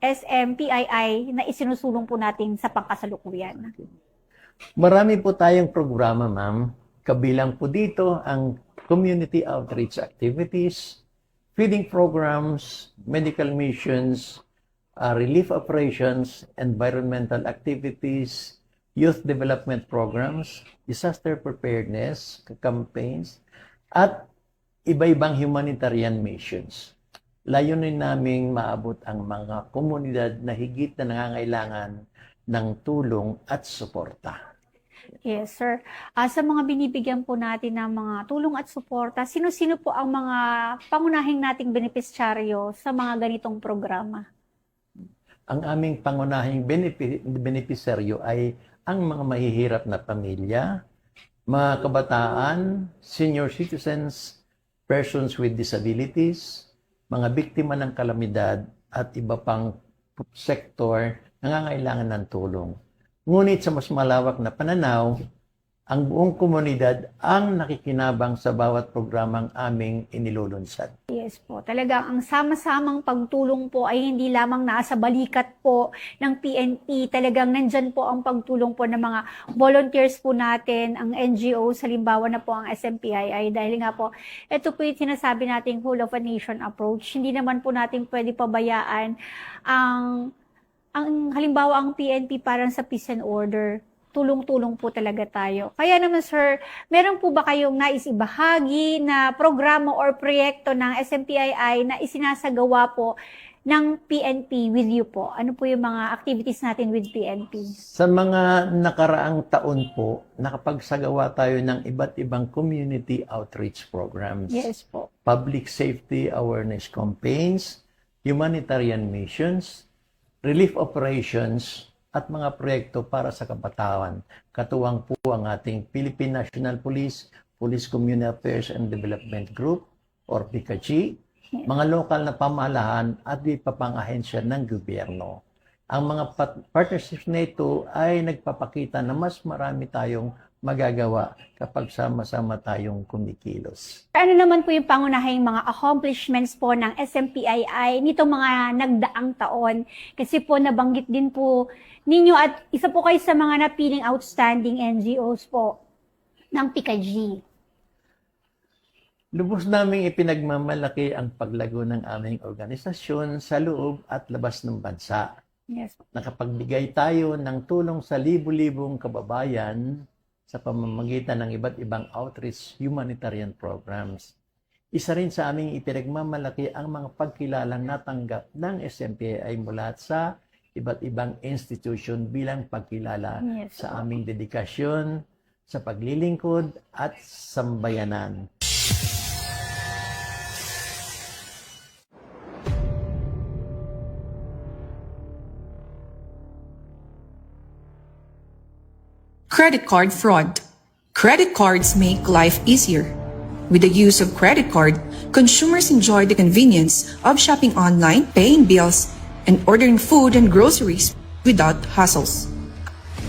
E: SMPII na isinusulong po natin sa pangkasalukuyan?
D: Marami po tayong programa, ma'am. Kabilang po dito ang community outreach activities, feeding programs, medical missions, relief operations, environmental activities, youth development programs, disaster preparedness campaigns, at iba-ibang humanitarian missions. Layunin naming maabot ang mga komunidad na higit na nangangailangan ng tulong at suporta.
E: Yes, sir. Sa mga binibigyan po natin ng mga tulong at suporta, sino-sino po ang mga pangunahing nating benepisyaryo sa mga ganitong programa?
D: Ang aming pangunahing benepisaryo ay ang mga mahihirap na pamilya, mga kabataan, senior citizens, persons with disabilities, mga biktima ng kalamidad at iba pang sektor na nangangailangan ng tulong. Ngunit sa mas malawak na pananaw, ang buong komunidad ang nakikinabang sa bawat programang aming inilulunsad.
E: Yes po. Talagang ang sama-samang pagtulong po ay hindi lamang nasa balikat po ng PNP. Talagang nandyan po ang pagtulong po ng mga volunteers po natin, ang NGOs, halimbawa na po ang SMPII. Dahil nga po, ito po yung sinasabi nating whole of a nation approach. Hindi naman po natin pwede pabayaan ang halimbawa ang PNP parang sa peace and order. Tulong-tulong po talaga tayo. Kaya naman sir, meron po ba kayong nais ibahagi na programa or proyekto ng SMPII na isinasagawa po ng PNP with you po? Ano po yung mga activities natin with PNP?
D: Sa mga nakaraang taon po, nakapagsagawa tayo ng iba't ibang community outreach programs.
E: Yes po.
D: Public safety awareness campaigns, humanitarian missions, relief operations, at mga proyekto para sa kabataan. Katuwang po ang ating Philippine National Police, Police Community Affairs and Development Group, or PCAG, mga lokal na pamahalaan at iba pang ahensya ng gobyerno. Ang mga partnerships na ito ay nagpapakita na mas marami tayong magagawa kapag sama-sama tayong kumikilos.
E: Ano naman po yung pangunahing mga accomplishments po ng SMPII nitong mga nagdaang taon? Kasi po nabanggit din po ninyo at isa po kayo sa mga napiling outstanding NGOs po ng PICAG.
D: Lubos naming ipinagmamalaki ang paglago ng aming organisasyon sa loob at labas ng bansa.
E: Yes.
D: Nakapagbigay tayo ng tulong sa libu-libong kababayan sa pamamagitan ng iba't ibang outreach humanitarian programs. Isa rin sa aming ipinagmamalaki ang mga pagkilalang natanggap ng SMPII mula sa iba't ibang institution bilang pagkilala
E: Yes.
D: sa aming dedikasyon sa paglilingkod at sambayanan.
F: Credit card fraud. Credit cards make life easier. With the use of credit card, consumers enjoy the convenience of shopping online, paying bills, and ordering food and groceries without hassles.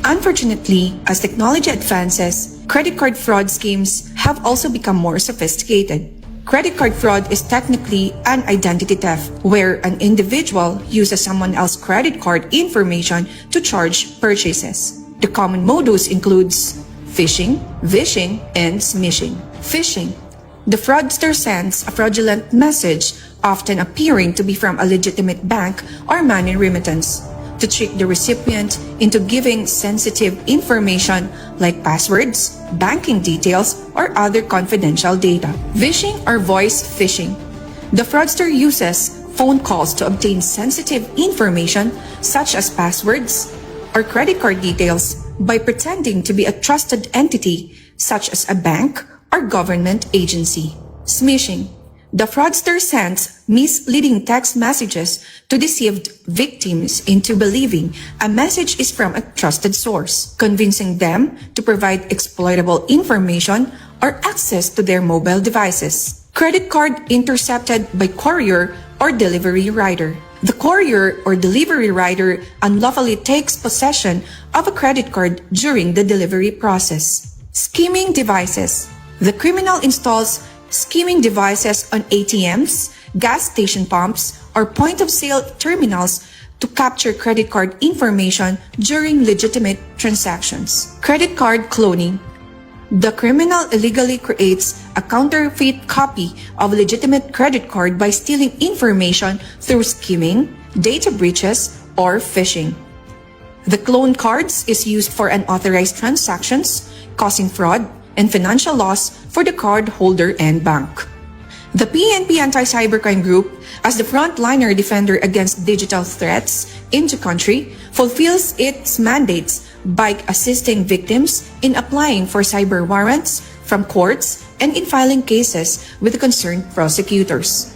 F: Unfortunately, as technology advances, credit card fraud schemes have also become more sophisticated. Credit card fraud is technically an identity theft, where an individual uses someone else's credit card information to charge purchases. The common modus includes phishing, vishing, and smishing. Phishing. The fraudster sends a fraudulent message, often appearing to be from a legitimate bank or money remittance, to trick the recipient into giving sensitive information like passwords, banking details, or other confidential data. Vishing or voice phishing. The fraudster uses phone calls to obtain sensitive information such as passwords or credit card details by pretending to be a trusted entity such as a bank or government agency. Smishing. The fraudster sends misleading text messages to deceived victims into believing a message is from a trusted source, convincing them to provide exploitable information or access to their mobile devices. Credit card intercepted by courier or delivery rider. The courier or delivery rider unlawfully takes possession of a credit card during the delivery process. Skimming devices. The criminal installs skimming devices on ATMs, gas station pumps, or point-of-sale terminals to capture credit card information during legitimate transactions. Credit card cloning. The criminal illegally creates a counterfeit copy of a legitimate credit card by stealing information through skimming, data breaches, or phishing. The clone cards is used for unauthorized transactions, causing fraud and financial loss for the card holder and bank. The PNP Anti-Cybercrime Group, as the frontliner defender against digital threats in the country, fulfills its mandates by assisting victims in applying for cyber warrants from courts and in filing cases with the concerned prosecutors.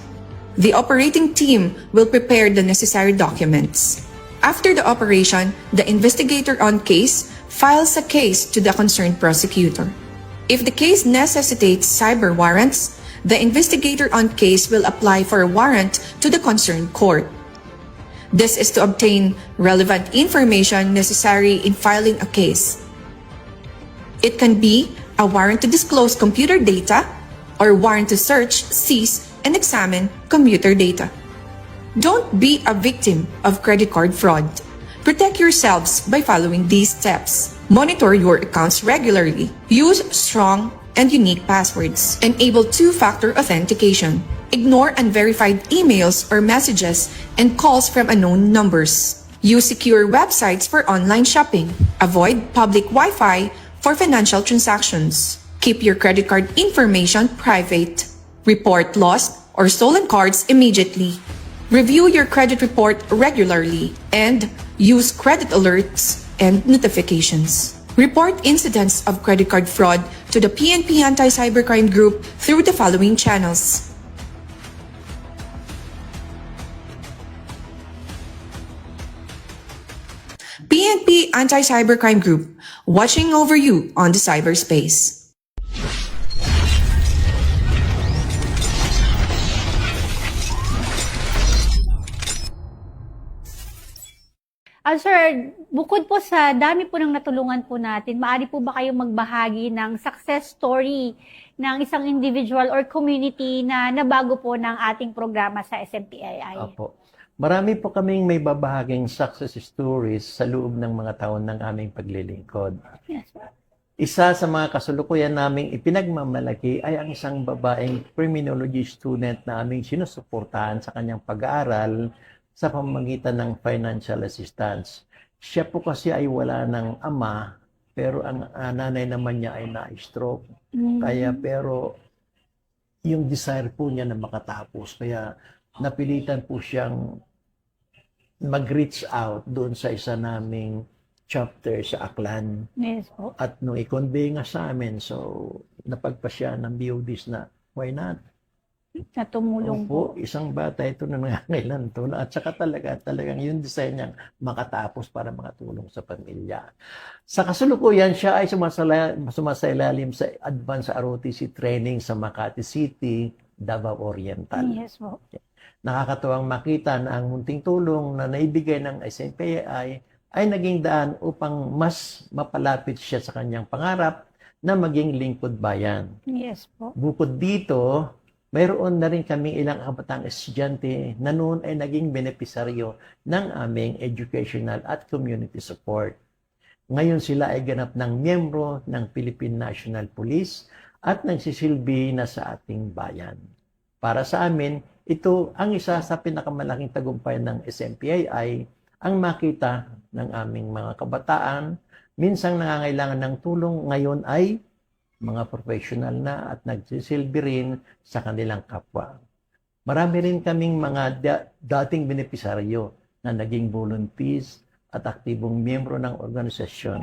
F: The operating team will prepare the necessary documents. After the operation, the investigator on case files a case to the concerned prosecutor. If the case necessitates cyber warrants, the investigator on case will apply for a warrant to the concerned court. This is to obtain relevant information necessary in filing a case. It can be a warrant to disclose computer data or warrant to search, seize, and examine computer data. Don't be a victim of credit card fraud. Protect yourselves by following these steps. Monitor your accounts regularly. Use strong and unique passwords. Enable two-factor authentication. Ignore unverified emails or messages and calls from unknown numbers. Use secure websites for online shopping. Avoid public Wi-Fi for financial transactions. Keep your credit card information private. Report lost or stolen cards immediately. Review your credit report regularly and use credit alerts and notifications. Report incidents of credit card fraud to the PNP Anti-Cybercrime Group through the following channels. PNP Anti-Cybercrime Group, watching over you on the cyberspace.
E: Sir, bukod po sa dami po ng natulungan po natin, maaari po ba kayong magbahagi ng success story ng isang individual or community na nabago po ng ating programa sa SMPII?
D: Opo. Marami po kaming may babahaging success stories sa loob ng mga taon ng aming paglilingkod.
E: Yes.
D: Isa sa mga kasulukuyan naming ipinagmamalaki ay ang isang babaeng criminology student na aming sinusuportahan sa kanyang pag-aaral sa pamamagitan ng financial assistance. Siya po kasi ay wala ng ama, pero ang nanay naman niya ay na-stroke. Kaya pero yung desire po niya na makatapos, kaya napilitan po siyang mag-reach out doon sa isa naming chapter sa Aklan.
E: Yes po.
D: At nung i-convey nga sa amin, so napagpasya ng BODs na why not?
E: Na tumulong po.
D: Opo, isang bata ito na nangangailan tulong. At saka talagang yung design niyang makatapos para makatulong sa pamilya. Sa kasulukuyan, siya ay sumasailalim sa advanced ROTC training sa Makati City, Davao Oriental.
E: Yes po.
D: Nakakatuwang makita na ang munting tulong na naibigay ng SMPII ay naging daan upang mas mapalapit siya sa kanyang pangarap na maging lingkod bayan.
E: Yes po.
D: Bukod dito, mayroon na rin kaming ilang kabatang estudyante na noon ay naging benepisaryo ng aming educational at community support. Ngayon sila ay ganap ng miyembro ng Philippine National Police at nagsisilbi na sa ating bayan. Para sa amin, ito ang isa sa pinakamalaking tagumpay ng SMPII, ang makita ng aming mga kabataan, minsang nangangailangan ng tulong ngayon ay mga professional na at nagsisilbi rin sa kanilang kapwa. Marami rin kaming mga dating benepisaryo na naging volunteers at aktibong miyembro ng organisasyon.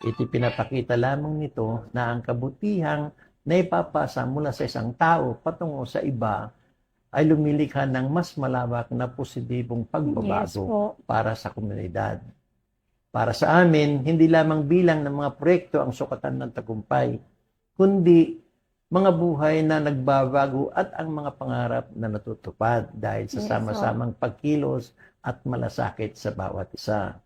D: Ito pinapakita lamang nito na ang kabutihang na ipapasa mula sa isang tao patungo sa iba ay lumilikha ng mas malawak na positibong pagbabago para sa komunidad. Para sa amin, hindi lamang bilang ng mga proyekto ang sukatan ng tagumpay, kundi mga buhay na nagbabago at ang mga pangarap na natutupad dahil sa sama-samang pagkilos at malasakit sa bawat isa.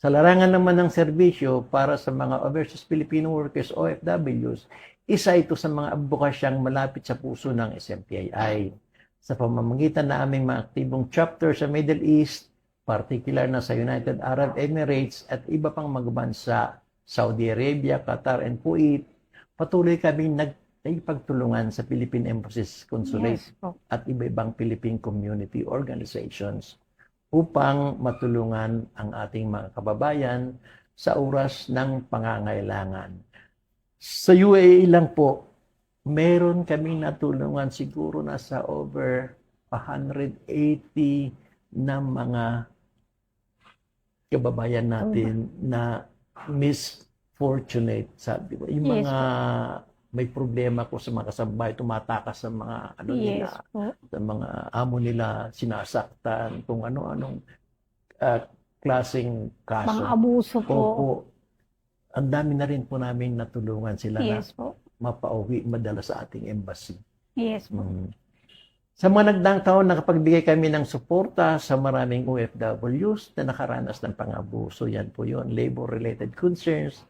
D: Sa larangan naman ng serbisyo para sa mga overseas Filipino workers OFWs, isa ito sa mga advokasyang malapit sa puso ng SMPII. Sa pamamagitan na aming mga aktibong chapter sa Middle East, particular na sa United Arab Emirates at iba pang mga bansa, Saudi Arabia, Qatar, and Kuwait, patuloy kami nagpagtulungan sa Philippine Embassies Consulate at iba-ibang Philippine community organizations upang matulungan ang ating mga kababayan sa oras ng pangangailangan. Sa UAE lang po, meron kaming natulungan siguro nasa over 180 na mga kababayan natin na misfortunate, sabi ko. Yung mga may problema ko sa mga kasabay, tumatakas sa mga nila, sa mga amo nila, sinasaktan, kung ano-anong klaseng kaso.
E: Mga abuso po.
D: Opo. Ang dami na rin po namin natulungan sila na mapauwi madala sa ating embassy.
E: Yes po.
D: Sa mga nagdaang taon, nakapagbigay kami ng suporta sa maraming OFWs na nakaranas ng pang-abuso. Yan po yun, labor-related concerns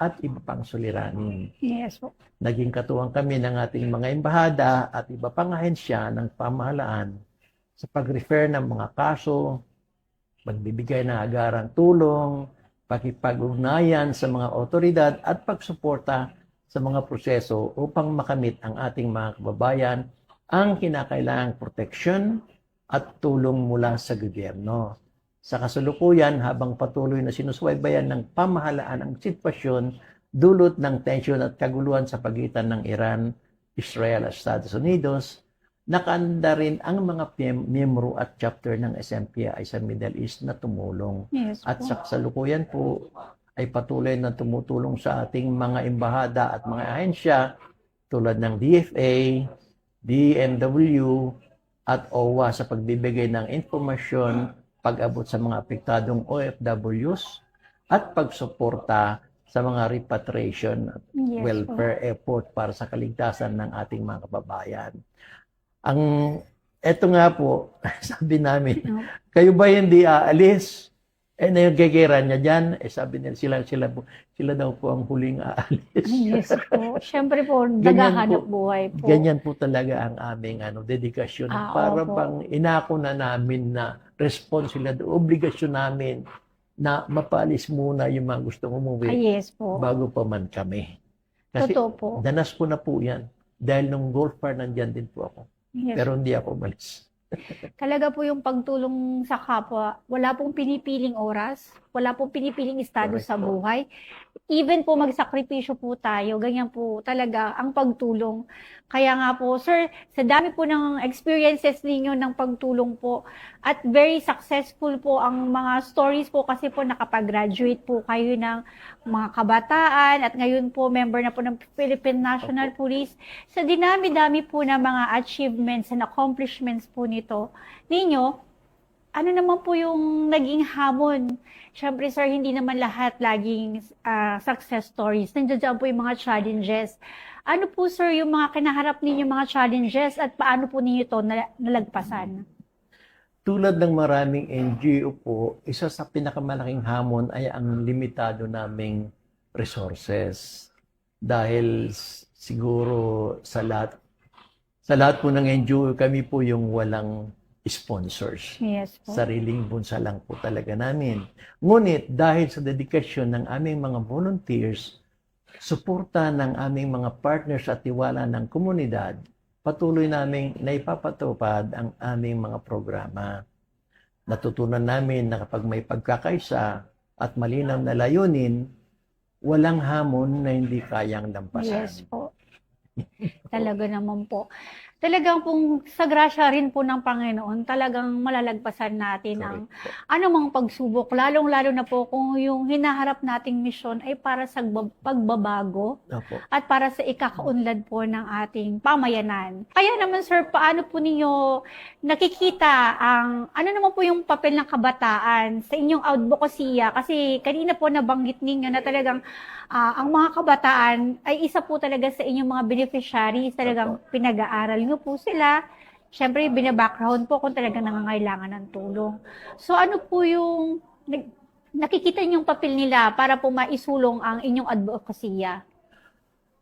D: at iba pang suliranin.
E: Yes po.
D: Naging katuwang kami ng ating mga embahada at iba pang ahensya ng pamahalaan sa pag-refer ng mga kaso, pagbibigay ng agarang tulong, pakipag-ugnayan sa mga otoridad at pagsuporta sa mga proseso upang makamit ang ating mga kababayan ang kinakailangang proteksyon at tulong mula sa gobyerno. Sa kasulukuyan, habang patuloy na sinusubaybayan ng pamahalaan ang sitwasyon dulot ng tensyon at kaguluhan sa pagitan ng Iran, Israel at Estados Unidos, nakaanda rin ang mga miyembro at chapter ng SMPII sa Middle East na tumulong. At sa kasalukuyan po ay patuloy na tumutulong sa ating mga embahada at mga ahensya tulad ng DFA, DMW at OWA sa pagbibigay ng informasyon pag-abot sa mga apektadong OFWs at pagsuporta sa mga repatriation at welfare effort para sa kaligtasan ng ating mga kababayan. Eto nga po, sabi namin, kayo ba hindi aalis? Eh, nagigera niya dyan, sabi nila, sila daw po ang huling aalis.
E: Yes po. Siyempre po,
D: Ganyan
E: naghahanap
D: po.
E: buhay po.
D: Ganyan po talaga ang aming dedikasyon. Para
E: opo.
D: bang inako na namin na responsibilidad, obligasyon namin na mapalis muna yung mga gustong umuwi
E: Yes po.
D: bago pa man kami. Kasi
E: Totoo po.
D: danas ko na po yan. Dahil nung golf bar, nandyan din po ako.
E: Yes.
D: Pero hindi ako umalis.
E: Talaga po yung pagtulong sa kapwa, wala pong pinipiling oras, wala pong pinipiling estado
D: Correct
E: sa
D: po.
E: buhay. Even po magsakripisyo po tayo, ganyan po talaga ang pagtulong. Kaya nga po, sir, sa dami po ng experiences ninyo ng pagtulong po at very successful po ang mga stories po kasi po nakapag-graduate po kayo ng mga kabataan at ngayon po member na po ng Philippine National Police. Sa dinami-dami po ng mga achievements and accomplishments po ninyo, ano naman po yung naging hamon? Siyempre, sir, hindi naman lahat laging success stories. Nandiyan po yung mga challenges. Ano po, sir, yung mga kinaharap ninyo mga challenges at paano po ninyo ito nalagpasan?
D: Tulad ng maraming NGO po, isa sa pinakamalaking hamon ay ang limitado naming resources. Dahil siguro sa lahat po ng NGO, kami po yung walang sponsors.
E: Yes po.
D: Sariling bunsa lang po talaga namin. Ngunit dahil sa dedikasyon ng aming mga volunteers, suporta ng aming mga partners at tiwala ng komunidad, patuloy naming naipapatupad ang aming mga programa. Natutunan namin na kapag may pagkakaisa at malinaw na layunin, walang hamon na hindi kayang lampasan.
E: Yes po. Talaga naman po. Talagang pong sa grasya rin po ng Panginoon, talagang malalagpasan natin ang anumang pagsubok, lalong-lalo na po kung yung hinaharap nating misyon ay para sa pagbabago
D: Opo.
E: at para sa ikakaunlad po ng ating pamayanan. Kaya naman sir, paano po ninyo nakikita ano naman po yung papel ng kabataan sa inyong advokasya? Kasi kanina po nabanggit ninyo na talagang ang mga kabataan ay isa po talaga sa inyong mga beneficiaries, talagang pinag-aaral nyo po sila. Siyempre, binabackground po kung talagang nangangailangan ng tulong. So ano po yung nakikita niyong papel nila para po maisulong ang inyong advokasya?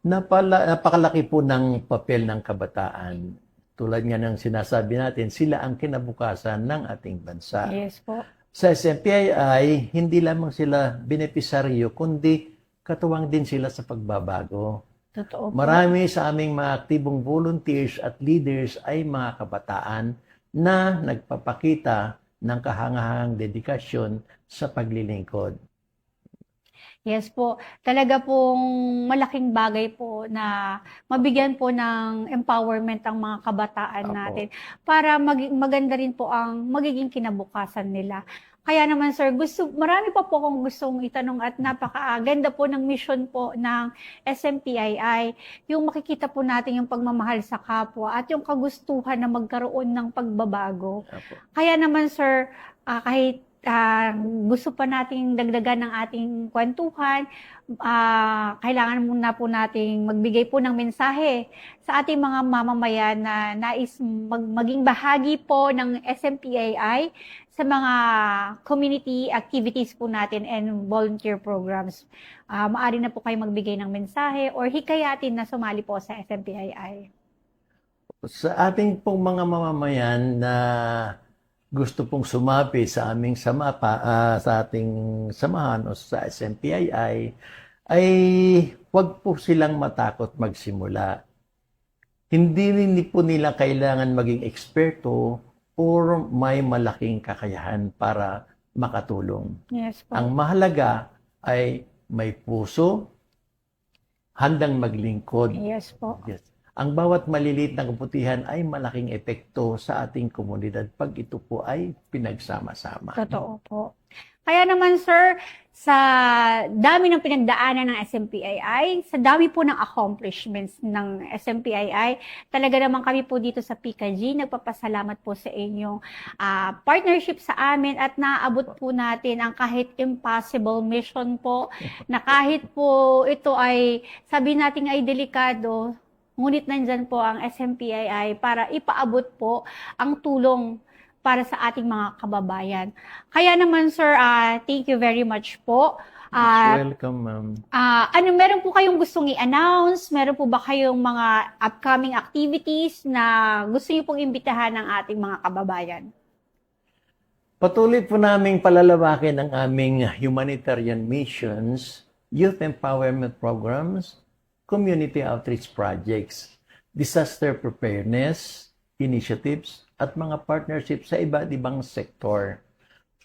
D: Napakalaki po ng papel ng kabataan. Tulad nga ng sinasabi natin, sila ang kinabukasan ng ating bansa.
E: Yes po.
D: Sa SMPII, hindi lamang sila benepisaryo, kundi katuwang din sila sa pagbabago.
E: Totoo po.
D: Marami sa aming mga aktibong volunteers at leaders ay mga kabataan na nagpapakita ng kahangahangang dedikasyon sa paglilingkod.
E: Yes po. Talaga pong malaking bagay po na mabigyan po ng empowerment ang mga kabataan
D: Opo.
E: natin para maganda rin po ang magiging kinabukasan nila. Kaya naman sir, marami pa po akong gustong itanong at napakaganda po ng mission po ng SMPII. Yung makikita po natin yung pagmamahal sa kapwa at yung kagustuhan na magkaroon ng pagbabago.
D: Opo.
E: Kaya naman sir, kahit gusto pa nating dagdagan ng ating kwentuhan, kailangan muna po nating magbigay po ng mensahe sa ating mga mamamayan na nais maging bahagi po ng SMPII sa mga community activities po natin and volunteer programs. Maaari na po kayo magbigay ng mensahe or hikayatin na sumali po sa SMPII.
D: Sa ating pong mga mamamayan na gusto pong sumapi sa aming sa ating samahan o sa SMPII, ay huwag po silang matakot magsimula. Hindi po nila kailangan maging eksperto or may malaking kakayahan para makatulong.
E: Yes po.
D: Ang mahalaga ay may puso, handang maglingkod.
E: Yes po.
D: Yes. Ang bawat maliliit na kabutihan ay malaking epekto sa ating komunidad pag ito po ay pinagsama-sama.
E: Totoo po. Kaya naman sir, sa dami ng pinagdaanan ng SMPII, sa dami po ng accomplishments ng SMPII, talaga naman kami po dito sa PKG, nagpapasalamat po sa inyong partnership sa amin at naabot po natin ang kahit impossible mission po, na kahit po ito ay, sabi natin ay delikado, ngunit nandyan po ang SMPII para ipaabot po ang tulong para sa ating mga kababayan. Kaya naman sir, thank you very much po.
D: Welcome, ma'am.
E: Meron po kayong gustong i-announce? Meron po ba kayong mga upcoming activities na gusto niyo pong imbitahan ng ating mga kababayan?
D: Patuloy po naming palalawakin ang aming humanitarian missions, youth empowerment programs, community outreach projects, disaster preparedness initiatives, at mga partnerships sa iba't ibang sektor.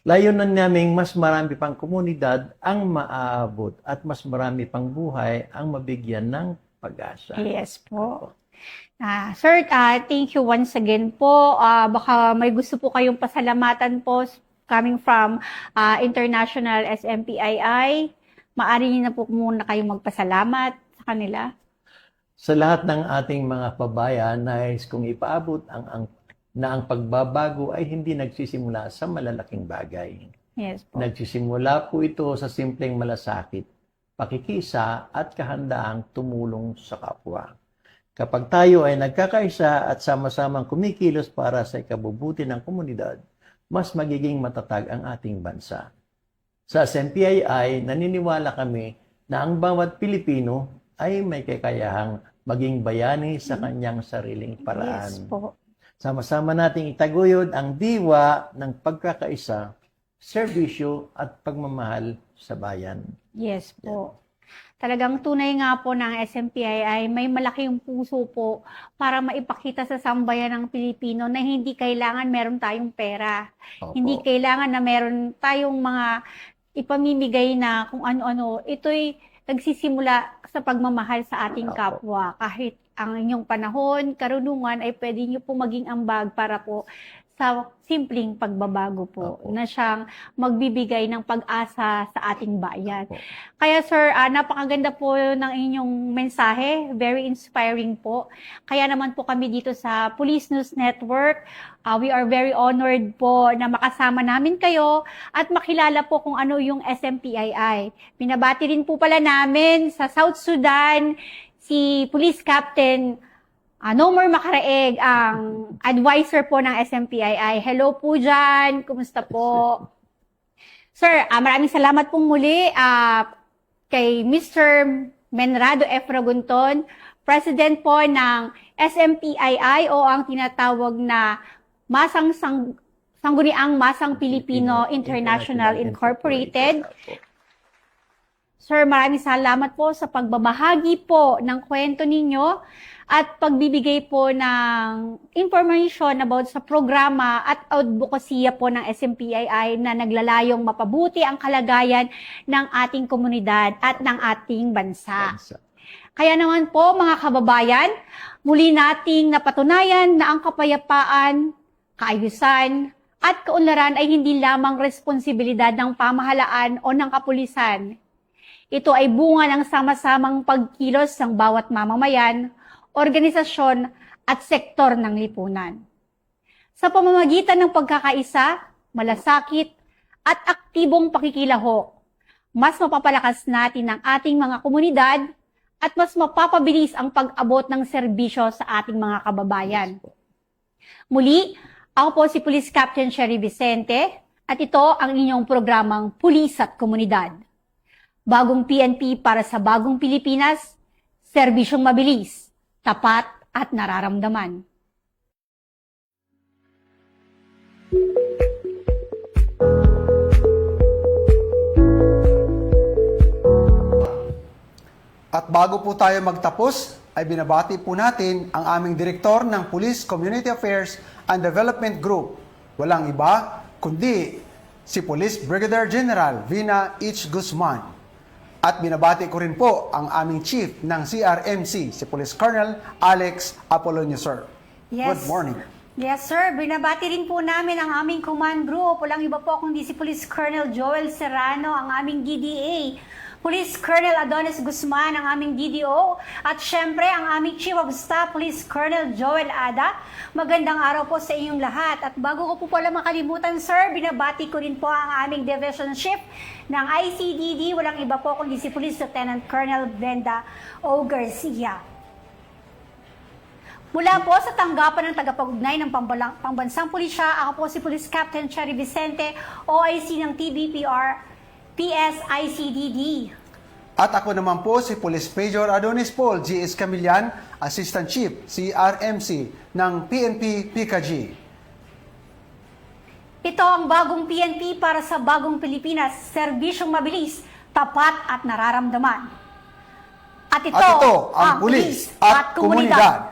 D: Layunin naming mas marami pang komunidad ang maaabot at mas marami pang buhay ang mabigyan ng pag-asa.
E: Yes po. Sir, thank you once again po. Baka may gusto po kayong pasalamatan po coming from International SMPII. Maaari niyo na po muna kayong magpasalamat sa kanila.
D: Sa lahat ng ating mga pabayan, nais kong ipaabot ang pagbabago ay hindi nagsisimula sa malalaking bagay.
E: Yes po.
D: Nagsisimula po ito sa simpleng malasakit, pakikisa at kahandaang tumulong sa kapwa. Kapag tayo ay nagkakaisa at sama-samang kumikilos para sa ikabubuti ng komunidad, mas magiging matatag ang ating bansa. Sa SMPII, naniniwala kami na ang bawat Pilipino ay may kakayahang maging bayani sa kanyang sariling paraan.
E: Yes po.
D: Sama-sama nating itaguyod ang diwa ng pagkakaisa, serbisyo at pagmamahal sa bayan.
E: Yes po. Talagang tunay nga po ng SMPII, may malaking puso po para maipakita sa sambayan ng Pilipino na hindi kailangan meron tayong pera.
D: Opo.
E: Hindi kailangan na meron tayong mga ipamimigay na kung ano-ano. Ito'y nagsisimula sa pagmamahal sa ating
D: Opo.
E: kapwa. Kahit ang inyong panahon, karunungan ay pwede nyo po maging ambag para po sa simpleng pagbabago po
D: Opo.
E: na siyang magbibigay ng pag-asa sa ating bayan.
D: Opo.
E: Kaya sir, napakaganda po ng inyong mensahe, very inspiring po. Kaya naman po kami dito sa Police News Network, we are very honored po na makasama namin kayo at makilala po kung ano yung SMPII. Binabati rin po pala namin sa South Sudan si Police Captain Nomor Macaraeg, ang advisor po ng SMPII. Hello po dyan. Kumusta po? Sir, maraming salamat pong muli kay Mr. Menrado F. Ragunton, President po ng SMPII o ang tinatawag na Sangguniang Masang Pilipino International Incorporated. Sir, maraming salamat po sa pagbabahagi po ng kwento ninyo at pagbibigay po ng information about sa programa at advokasya po ng SMPII na naglalayong mapabuti ang kalagayan ng ating komunidad at ng ating bansa. Kaya naman po mga kababayan, muli nating napatunayan na ang kapayapaan, kaayusan, at kaunlaran ay hindi lamang responsibilidad ng pamahalaan o ng kapulisan. Ito ay bunga ng sama-samang pagkilos ng bawat mamamayan, organisasyon at sektor ng lipunan. Sa pamamagitan ng pagkakaisa, malasakit at aktibong pakikilahok, mas mapapalakas natin ang ating mga komunidad at mas mapapabilis ang pag-abot ng serbisyo sa ating mga kababayan. Muli, ako po si Police Captain Sherry Vicente at ito ang inyong programang Pulis at Komunidad. Bagong PNP para sa bagong Pilipinas, serbisyong mabilis, tapat at nararamdaman.
A: At bago po tayo magtapos, ay binabati po natin ang aming direktor ng Police Community Affairs and Development Group. Walang iba kundi si Police Brigadier General Vina H. Guzman. At binabati ko rin po ang aming Chief ng CRMC, si Police Colonel Alex Apolonio, sir.
B: Yes.
A: Good morning.
B: Yes, sir. Binabati rin po namin ang aming command group. Walang iba po kundi si Police Colonel Joel Serrano, ang aming DDA. Police Colonel Adonis Guzman, ang aming DDO. At syempre, ang aming Chief of Staff, Police Colonel Joel Ada. Magandang araw po sa inyong lahat. At bago ko po pala makalimutan, sir, binabati ko rin po ang aming Division Chief ng ICDD. Walang iba po kundi si Police Lieutenant Colonel Brenda O. Garcia.
E: Mula po sa tanggapan ng tagapag-ugnay ng Pambansang Pulisya, ako po si Police Captain Cherry Vicente, OIC ng TBPR, PSICDD.
A: At ako naman po si Police Major Adonis Paul G.S. Camillan, Assistant Chief CRMC ng PNP PKG.
E: Ito ang bagong PNP para sa bagong Pilipinas, serbisyong mabilis, tapat at nararamdaman. At ito
A: ang pulis at komunidad.